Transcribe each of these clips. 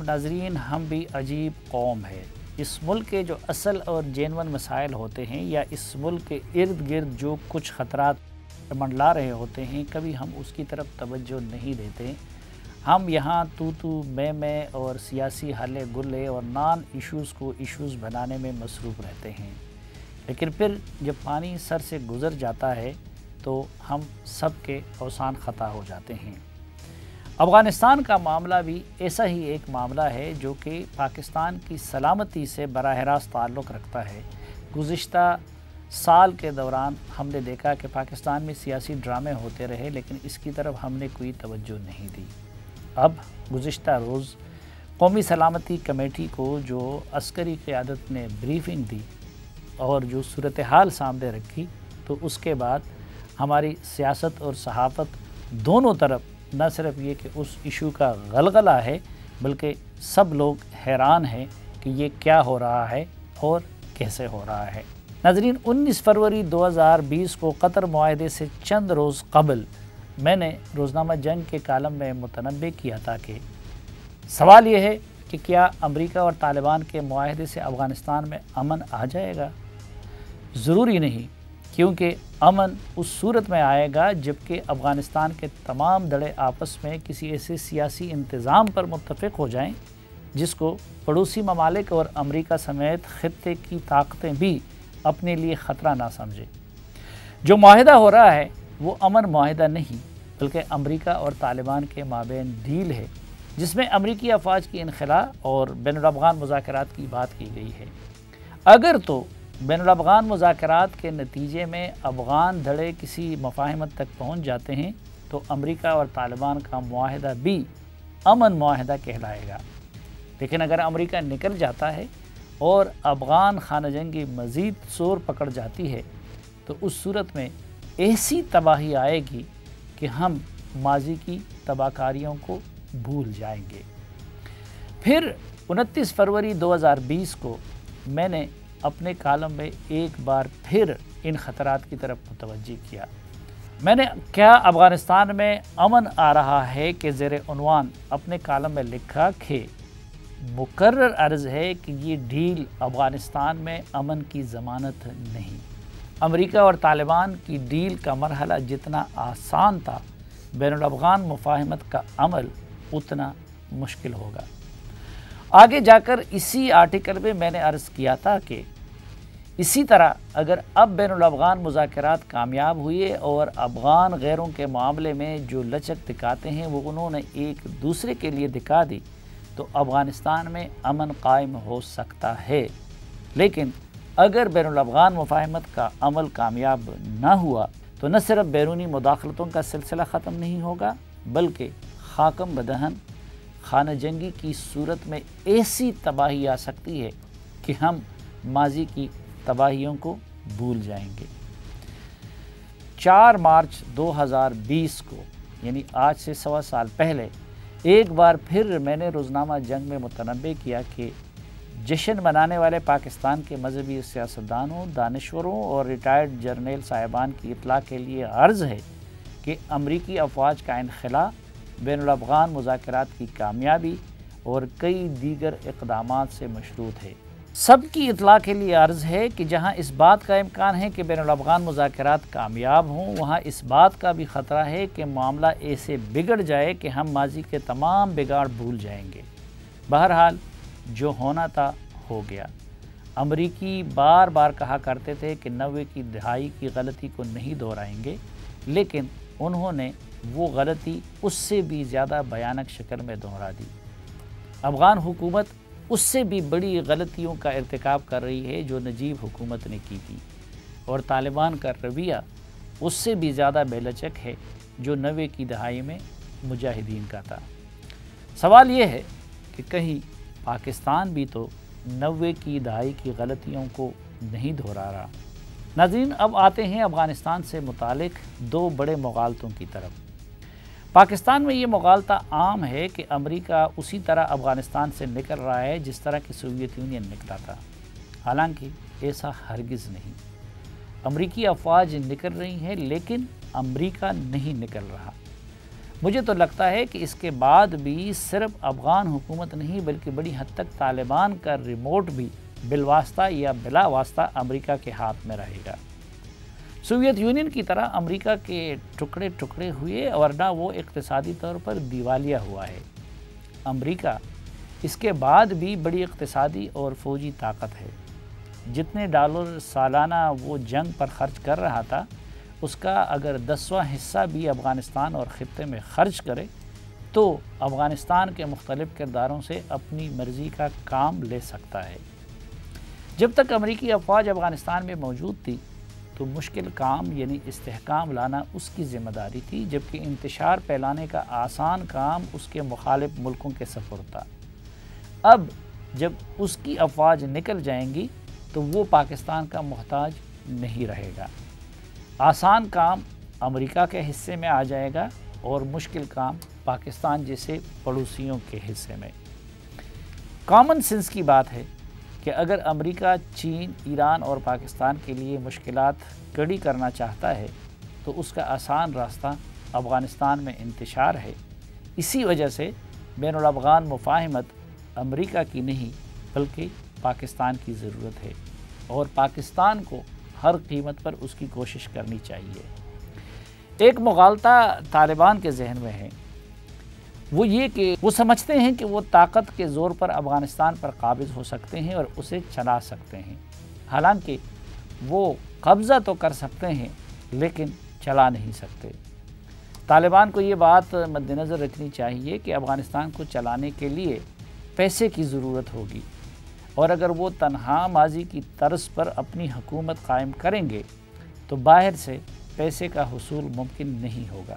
ناظرین، ہم بھی عجیب قوم ہے۔ اس ملک کے جو اصل اور جینون مسائل ہوتے ہیں یا اس ملک کے ارد گرد جو کچھ خطرات منڈلا رہے ہوتے ہیں، کبھی ہم اس کی طرف توجہ نہیں دیتے۔ ہم یہاں تو میں اور سیاسی حلے گلے اور نان ایشوز کو ایشوز بنانے میں مصروف رہتے ہیں، لیکن پھر جب پانی سر سے گزر جاتا ہے تو ہم سب کے اوسان خطا ہو جاتے ہیں۔ افغانستان کا معاملہ بھی ایسا ہی ایک معاملہ ہے جو کہ پاکستان کی سلامتی سے براہ راست تعلق رکھتا ہے۔ گزشتہ سال کے دوران ہم نے دیکھا کہ پاکستان میں سیاسی ڈرامے ہوتے رہے، لیکن اس کی طرف ہم نے کوئی توجہ نہیں دی۔ اب گزشتہ روز قومی سلامتی کمیٹی کو جو عسکری قیادت نے بریفنگ دی اور جو صورتحال سامنے رکھی، تو اس کے بعد ہماری سیاست اور صحافت دونوں طرف نہ صرف یہ کہ اس ایشو کا غلغلہ ہے، بلکہ سب لوگ حیران ہیں کہ یہ کیا ہو رہا ہے اور کیسے ہو رہا ہے۔ ناظرین، 19 فروری 2020 کو قطر معاہدے سے چند روز قبل میں نے روزنامہ جنگ کے کالم میں متنبہ کیا تھا کہ سوال یہ ہے کہ کیا امریکہ اور طالبان کے معاہدے سے افغانستان میں امن آ جائے گا؟ ضروری نہیں، کیونکہ امن اس صورت میں آئے گا جبکہ افغانستان کے تمام دڑے آپس میں کسی ایسے سیاسی انتظام پر متفق ہو جائیں جس کو پڑوسی ممالک اور امریکہ سمیت خطے کی طاقتیں بھی اپنے لیے خطرہ نہ سمجھیں۔ جو معاہدہ ہو رہا ہے وہ امن معاہدہ نہیں، بلکہ امریکہ اور طالبان کے مابین ڈیل ہے، جس میں امریکی افواج کی انخلاء اور بین الافغان مذاکرات کی بات کی گئی ہے۔ اگر تو بین الافغان مذاکرات کے نتیجے میں افغان دھڑے کسی مفاہمت تک پہنچ جاتے ہیں تو امریکہ اور طالبان کا معاہدہ بھی امن معاہدہ کہلائے گا، لیکن اگر امریکہ نکل جاتا ہے اور افغان خانہ جنگی مزید زور پکڑ جاتی ہے تو اس صورت میں ایسی تباہی آئے گی کہ ہم ماضی کی تباہ کاریوں کو بھول جائیں گے۔ پھر 29 فروری 2020 کو میں نے اپنے کالم میں ایک بار پھر ان خطرات کی طرف متوجہ کیا۔ میں نے کیا افغانستان میں امن آ رہا ہے کہ زیر عنوان اپنے کالم میں لکھا کہ مقرر عرض ہے کہ یہ ڈیل افغانستان میں امن کی ضمانت نہیں۔ امریکہ اور طالبان کی ڈیل کا مرحلہ جتنا آسان تھا، بین الافغان مفاہمت کا عمل اتنا مشکل ہوگا۔ آگے جا کر اسی آرٹیکل میں نے عرض کیا تھا کہ اسی طرح اگر اب بین الافغان مذاکرات کامیاب ہوئے اور افغان غیروں کے معاملے میں جو لچک دکھاتے ہیں وہ انہوں نے ایک دوسرے کے لیے دکھا دی تو افغانستان میں امن قائم ہو سکتا ہے، لیکن اگر بین الافغان مفاہمت کا عمل کامیاب نہ ہوا تو نہ صرف بیرونی مداخلتوں کا سلسلہ ختم نہیں ہوگا، بلکہ خاکم بدہن خانہ جنگی کی صورت میں ایسی تباہی آ سکتی ہے کہ ہم ماضی کی تباہیوں کو بھول جائیں گے۔ 4 مارچ 2020 کو، یعنی آج سے 1.25 سال پہلے، ایک بار پھر میں نے روزنامہ جنگ میں متنبہ کیا کہ جشن منانے والے پاکستان کے مذہبی سیاستدانوں، دانشوروں اور ریٹائرڈ جرنیل صاحبان کی اطلاع کے لیے عرض ہے کہ امریکی افواج کا انخلاء، بین الافغان مذاکرات کی کامیابی اور کئی دیگر اقدامات سے مشروط ہے۔ سب کی اطلاع کے لیے عرض ہے کہ جہاں اس بات کا امکان ہے کہ بین الافغان مذاکرات کامیاب ہوں، وہاں اس بات کا بھی خطرہ ہے کہ معاملہ ایسے بگڑ جائے کہ ہم ماضی کے تمام بگاڑ بھول جائیں گے۔ بہرحال جو ہونا تھا ہو گیا۔ امریکی بار بار کہا کرتے تھے کہ 90 کی دہائی کی غلطی کو نہیں دہرائیں گے، لیکن انہوں نے وہ غلطی اس سے بھی زیادہ بھیانک شکل میں دہرا دی۔ افغان حکومت اس سے بھی بڑی غلطیوں کا ارتکاب کر رہی ہے جو نجیب حکومت نے کی تھی، اور طالبان کا رویہ اس سے بھی زیادہ بے لچک ہے جو 90 کی دہائی میں مجاہدین کا تھا۔ سوال یہ ہے کہ کہیں پاکستان بھی تو 90 کی دہائی کی غلطیوں کو نہیں دہرا رہا۔ ناظرین، اب آتے ہیں افغانستان سے متعلق 2 بڑے مغالطوں کی طرف۔ پاکستان میں یہ مغالطہ عام ہے کہ امریکہ اسی طرح افغانستان سے نکل رہا ہے جس طرح کہ سوویت یونین نکلا تھا، حالانکہ ایسا ہرگز نہیں۔ امریکی افواج نکل رہی ہیں لیکن امریکہ نہیں نکل رہا۔ مجھے تو لگتا ہے کہ اس کے بعد بھی صرف افغان حکومت نہیں بلکہ بڑی حد تک طالبان کا ریموٹ بھی بالواسطہ یا بلا واسطہ امریکہ کے ہاتھ میں رہے گا۔ سوویت یونین کی طرح امریکہ کے ٹکڑے ٹکڑے ہوئے ورنہ وہ اقتصادی طور پر دیوالیہ ہوا ہے۔ امریکہ اس کے بعد بھی بڑی اقتصادی اور فوجی طاقت ہے۔ جتنے ڈالر سالانہ وہ جنگ پر خرچ کر رہا تھا اس کا اگر 10واں حصہ بھی افغانستان اور خطے میں خرچ کرے تو افغانستان کے مختلف کرداروں سے اپنی مرضی کا کام لے سکتا ہے۔ جب تک امریکی افواج افغانستان میں موجود تھی تو مشکل کام یعنی استحکام لانا اس کی ذمہ داری تھی، جبکہ انتشار پھیلانے کا آسان کام اس کے مخالف ملکوں کے سپرد تھا۔ اب جب اس کی افواج نکل جائیں گی تو وہ پاکستان کا محتاج نہیں رہے گا۔ آسان کام امریکہ کے حصے میں آ جائے گا اور مشکل کام پاکستان جیسے پڑوسیوں کے حصے میں۔ کامن سینس کی بات ہے کہ اگر امریکہ چین، ایران اور پاکستان کے لیے مشکلات کڑی کرنا چاہتا ہے تو اس کا آسان راستہ افغانستان میں انتشار ہے۔ اسی وجہ سے بین الافغان مفاہمت امریکہ کی نہیں بلکہ پاکستان کی ضرورت ہے، اور پاکستان کو ہر قیمت پر اس کی کوشش کرنی چاہیے۔ ایک مغالطہ طالبان کے ذہن میں ہے، وہ یہ کہ وہ سمجھتے ہیں کہ وہ طاقت کے زور پر افغانستان پر قابض ہو سکتے ہیں اور اسے چلا سکتے ہیں، حالانکہ وہ قبضہ تو کر سکتے ہیں لیکن چلا نہیں سکتے۔ طالبان کو یہ بات مد نظر رکھنی چاہیے کہ افغانستان کو چلانے کے لیے پیسے کی ضرورت ہوگی، اور اگر وہ تنہا ماضی کی طرز پر اپنی حکومت قائم کریں گے تو باہر سے پیسے کا حصول ممکن نہیں ہوگا۔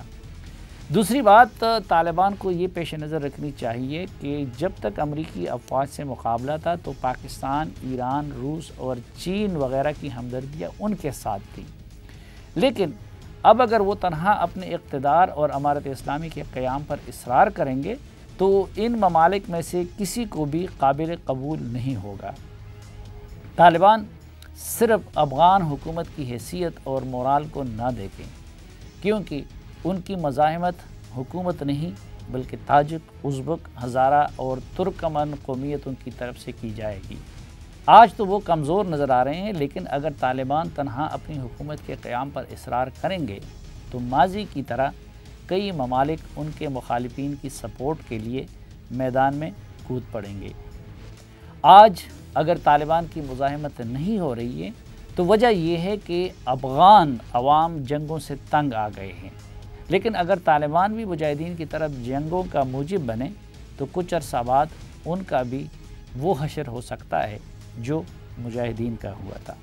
دوسری بات، طالبان کو یہ پیش نظر رکھنی چاہیے کہ جب تک امریکی افواج سے مقابلہ تھا تو پاکستان، ایران، روس اور چین وغیرہ کی ہمدردیاں ان کے ساتھ تھی، لیکن اب اگر وہ تنہا اپنے اقتدار اور امارت اسلامی کے قیام پر اصرار کریں گے تو ان ممالک میں سے کسی کو بھی قابل قبول نہیں ہوگا۔ طالبان صرف افغان حکومت کی حیثیت اور مورال کو نہ دیکھیں، کیونکہ ان کی مزاحمت حکومت نہیں بلکہ تاجک، ازبک، ہزارہ اور ترکمن قومیتوں کی طرف سے کی جائے گی۔ آج تو وہ کمزور نظر آ رہے ہیں، لیکن اگر طالبان تنہا اپنی حکومت کے قیام پر اصرار کریں گے تو ماضی کی طرح کئی ممالک ان کے مخالفین کی سپورٹ کے لیے میدان میں کود پڑیں گے۔ آج اگر طالبان کی مزاحمت نہیں ہو رہی ہے تو وجہ یہ ہے کہ افغان عوام جنگوں سے تنگ آ گئے ہیں، لیکن اگر طالبان بھی مجاہدین کی طرف جنگوں کا موجب بنے تو کچھ عرصہ بعد ان کا بھی وہ حشر ہو سکتا ہے جو مجاہدین کا ہوا تھا۔